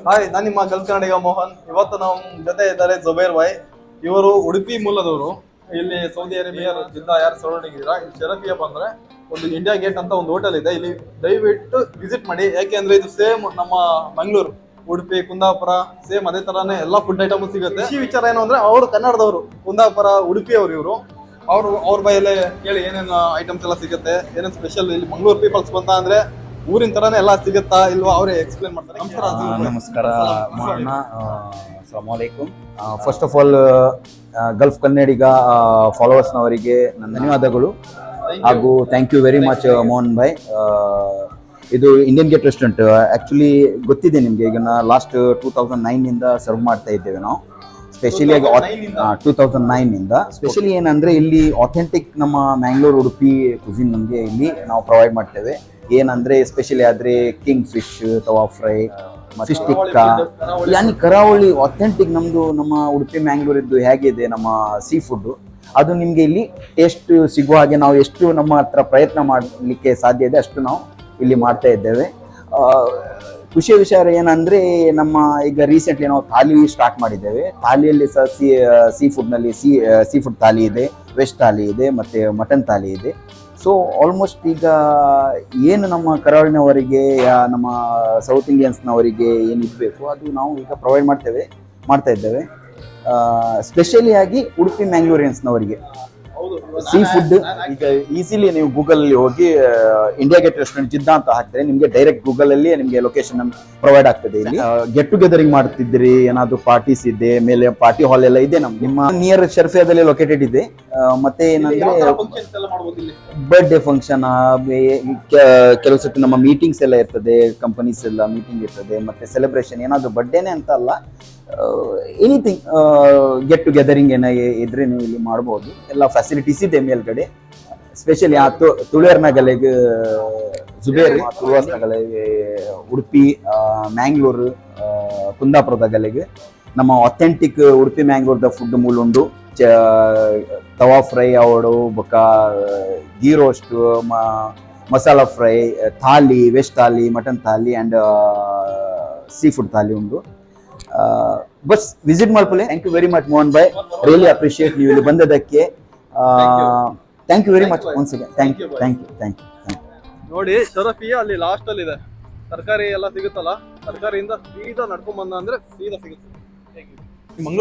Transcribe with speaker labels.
Speaker 1: Hi, ನಾನು ನಿಮ್ಮ Gulf ಕನ್ನಡಿಗ ಮೋಹನ್. ಇವತ್ತು ನಮ್ಮ ಜೊತೆ ಇದ್ದಾರೆ ಜುಬೇರ್ ಭಾಯ್. ಇವರು ಉಡುಪಿ ಮೂಲದವರು. ಇಲ್ಲಿ ಸೌದಿ ಅರೇಬಿಯಾ ಜಿದ್ದ ಯಾರು ಸರೌಂಡಿಂಗ್ ಇದ್ದೀರಾ, ಇಲ್ಲಿ ಶರಫಿಯಾ ಬಂದ್ರೆ ಒಂದು ಇಂಡಿಯಾ ಗೇಟ್ ಅಂತ ಒಂದು ಹೋಟೆಲ್ ಇದೆ. ಇಲ್ಲಿ ದಯವಿಟ್ಟು ವಿಸಿಟ್ ಮಾಡಿ. ಯಾಕೆ ಅಂದ್ರೆ ಇದು ಸೇಮ್ ನಮ್ಮ ಮಂಗಳೂರು, ಉಡುಪಿ, ಕುಂದಾಪುರ ಸೇಮ್ ಅದೇ ತರಾನೇ ಎಲ್ಲ ಫುಡ್ ಐಟಮ್ ಸಿಗುತ್ತೆ. ಈ ವಿಚಾರ ಏನು ಅಂದ್ರೆ ಅವರು ಕನ್ನಡದವರು, ಕುಂದಾಪುರ ಉಡುಪಿ ಅವರು. ಇವರು ಅವ್ರ ಬಾಯಲ್ಲೇ ಕೇಳಿ ಏನೇನು ಐಟಮ್ಸ್ ಎಲ್ಲ ಸಿಗುತ್ತೆ, ಏನೇನು ಸ್ಪೆಷಲ್. ಇಲ್ಲಿ ಮಂಗಳೂರು ಪೀಪಲ್ಸ್ ಬಂತ ಅಂದ್ರೆ ಊರಿನ ತರಾನೇ ಎಲ್ಲ ಸಿಗುತ್ತಾ ಇಲ್ವಾ ಅವರೇ ಎಕ್ಸ್ಪ್ಲೇನ್ ಮಾಡ್ತಾರೆ.
Speaker 2: ನಮಸ್ಕಾರ ಮಾಡೋಣ. ಅಸ್ಸಲಾಮು ಅಲೈಕುಮ್. First of all Gulf Kannadiga ಫಾಲೋವರ್ಸ್ನವರಿಗೆ ನನ್ನ ಧನ್ಯವಾದಗಳು ಹಾಗೂ thank you very much Mohan ಭಾಯ್. ಇದು ಇಂಡಿಯನ್ ಗೇಟ್ ರೆಸ್ಟೋರೆಂಟ್. ಆ್ಯಕ್ಚುಲಿ ಗೊತ್ತಿದೆ ನಿಮಗೆ, ಈಗ ಲಾಸ್ಟ್ 2009 ಸರ್ವ್ ಮಾಡ್ತಾ ಇದ್ದೇವೆ ನಾವು. ಸ್ಪೆಷಲಿ ಆಗಿ 2009 ಸ್ಪೆಷಲಿ ಏನಂದ್ರೆ ಇಲ್ಲಿ ಅಥೆಂಟಿಕ್ ನಮ್ಮ ಮ್ಯಾಂಗ್ಳೂರ್ ಉಡುಪಿ ಕುಸಿನ್ ನಮಗೆ ಇಲ್ಲಿ ನಾವು ಪ್ರೊವೈಡ್ ಮಾಡ್ತೇವೆ. ಏನಂದ್ರೆ ಸ್ಪೆಷಲಿ ಆದ್ರೆ ಕಿಂಗ್ ಫಿಶ್, ತವಾ ಫ್ರೈ, ಫಿಶ್ ಟಿಕ್ಕಾ, ಯಾನಿ ಕರಾವಳಿ ಅಥೆಂಟಿಕ್ ನಮ್ದು ನಮ್ಮ ಉಡುಪಿ ಮ್ಯಾಂಗ್ಳೂರಿದ್ದು ಹೇಗಿದೆ ನಮ್ಮ ಸೀ ಫುಡ್, ಅದು ನಿಮಗೆ ಇಲ್ಲಿ ಟೇಸ್ಟ್ ಸಿಗುವ ಹಾಗೆ ನಾವು ಎಷ್ಟು ನಮ್ಮ ಹತ್ರ ಪ್ರಯತ್ನ ಮಾಡಲಿಕ್ಕೆ ಸಾಧ್ಯ ಇದೆ ಅಷ್ಟು ನಾವು ಇಲ್ಲಿ ಮಾಡ್ತಾ ಇದ್ದೇವೆ. ಖುಷಿಯ ವಿಚಾರ ಏನಂದ್ರೆ ನಮ್ಮ ಈಗ ರೀಸೆಂಟ್ಲಿ ನಾವು ಥಾಲಿ ಸ್ಟಾರ್ಟ್ ಮಾಡಿದ್ದೇವೆ. ಥಾಲಿಯಲ್ಲಿ ಸಹ ಸೀ ಫುಡ್ನಲ್ಲಿ ಸೀ ಫುಡ್ ಥಾಲಿ ಇದೆ, ವೆಜ್ ಥಾಲಿ ಇದೆ, ಮತ್ತೆ ಮಟನ್ ಥಾಲಿ ಇದೆ. ಸೊ ಆಲ್ಮೋಸ್ಟ್ ಈಗ ಏನು ನಮ್ಮ ಕರಾವಳಿನವರಿಗೆ, ನಮ್ಮ ಸೌತ್ ಇಂಡಿಯನ್ಸ್ನವರಿಗೆ ಏನು ಇರಬೇಕು ಅದು ನಾವು ಈಗ ಪ್ರೊವೈಡ್ ಮಾಡ್ತಾ ಇದ್ದೇವೆ. ಸ್ಪೆಷಲಿ ಆಗಿ ಉಡುಪಿ ಮ್ಯಾಂಗ್ಳೂರಿಯನ್ಸ್ನವರಿಗೆ ಸೀ ಫುಡ್. ಈಗ ಈಸಿಲಿ ನೀವು ಗೂಗಲ್ ಅಲ್ಲಿ ಹೋಗಿ ಇಂಡಿಯಾ ಗೇಟ್ ರೆಸ್ಟೋರೆಂಟ್ ಜಿದ್ದ ಅಂತ ಹಾಕಿದ್ರೆ ನಿಮಗೆ ಡೈರೆಕ್ಟ್ ಗೂಗಲ್ ಅಲ್ಲಿ ನಿಮಗೆ ಲೊಕೇಶನ್ ಪ್ರೊವೈಡ್ ಆಗ್ತದೆ. ಇಲ್ಲಿ ಗೆಟ್ ಟುಗೆದರಿಂಗ್ ಮಾಡ್ತಿದ್ರಿ, ಏನಾದ್ರು ಪಾರ್ಟೀಸ್ ಇದೆ, ಮೇಲೆ ಪಾರ್ಟಿ ಹಾಲ್ ಎಲ್ಲ ಇದೆ ನಿಮ್ಮ ನಿಯರ್ ಶರ್ಫಿಯಾದಲ್ಲಿ ಲೊಕೇಟೆಡ್ ಇದೆ. ಮತ್ತೆ ಏನಂದ್ರೆ ಬರ್ತ್ಡೇ ಫಂಕ್ಷನ್, ಕೆಲವು ಸತಿ ನಮ್ಮ ಮೀಟಿಂಗ್ಸ್ ಎಲ್ಲ ಇರ್ತದೆ, ಕಂಪನೀಸ್ ಎಲ್ಲ ಮೀಟಿಂಗ್ ಇರ್ತದೆ, ಮತ್ತೆ ಸೆಲೆಬ್ರೇಷನ್ ಏನಾದ್ರು ಬರ್ಡೇನೆ ಅಂತ ಅಲ್ಲ, ಎನಿಥಿಂಗ್ ಗೆಟ್ ಟುಗೆದರಿಂಗ್ ಏನ ಇದ್ರೆ ನೀವು ಇಲ್ಲಿ ಮಾಡಬಹುದು. ಎಲ್ಲ ಫೆಸಿಲಿಟೀಸ್ ಇದೆ ಮೇಲ್ಗಡೆ. ಸ್ಪೆಷಲಿ ಆ ತುಳುವರ್ನ ಗಲೆಗೆ ಜುಬೇರ್, ತುಳುವರ್ನ ಗಲೆಗೆ ಉಡುಪಿ, ಮ್ಯಾಂಗ್ಳೂರು, ಕುಂದಾಪುರದ ಗಲೆಗೆ ನಮ್ಮ ಅಥೆಂಟಿಕ್ ಉಡುಪಿ ಮ್ಯಾಂಗ್ಳೂರ್ದ ಫುಡ್ ಮೂಲುಂಡು. ತವಾ ಫ್ರೈ ಅವಡು ಬೊಕ್ಕ ghee roast, masala fry, thali, veg thali, mutton thali and seafood thali ಉಂಡು. ಬಸ್ ವಿಸಿಟ್ ಮಾಡ್ಕೊಳ್ಳಿ. Thank you very much Mohan bhai, really appreciate ನೀವು ಇಲ್ಲಿ ಬಂದದಕ್ಕೆ. Thank you very much once again. Thank you.
Speaker 1: ನೋಡಿ, ಶರಫಿಯಾ ಅಲ್ಲಿ ಲಾಸ್ಟ್ ಅಲ್ಲಿ ಇದೆ. ತರಕಾರಿ ಎಲ್ಲ ಸಿಗುತ್ತಲ್ಲ, ತರಕಾರಿಯಿಂದ ಸೀದಾ ನಡ್ಕೊಂಡ್ ಬಂದ ಅಂದ್ರೆ ಸೀದಾ ಸಿಗುತ್ತೆ. ಮಂಗಳೂರು